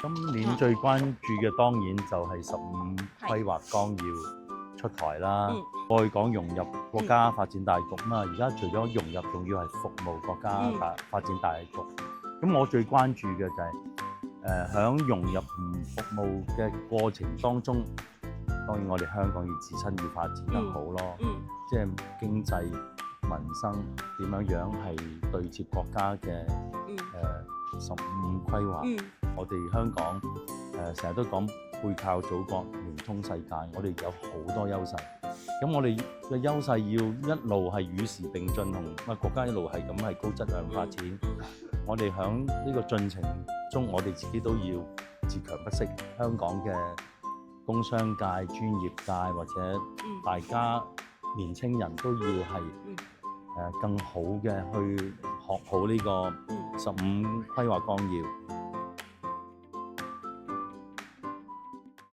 今年最關注嘅當然就係15規劃綱要出台啦。再講融入國家發展大局嘛，而家除咗融入，仲要係服務國家發展大局。咁我最關注嘅就係響融入服務嘅過程當中，當然我哋香港要自身要發展得好咯，即係經濟民生點樣係對接國家嘅15規劃。我哋香港成日都講背靠祖國，聯通世界，我哋有好多優勢。咁我哋嘅優勢要一路係與時並進，同國家一路係咁係高質量發展。我哋響呢個進程中，我哋自己都要自強不息。香港嘅工商界、專業界或者大家年青人都要係更好嘅去學好呢個15規劃綱要。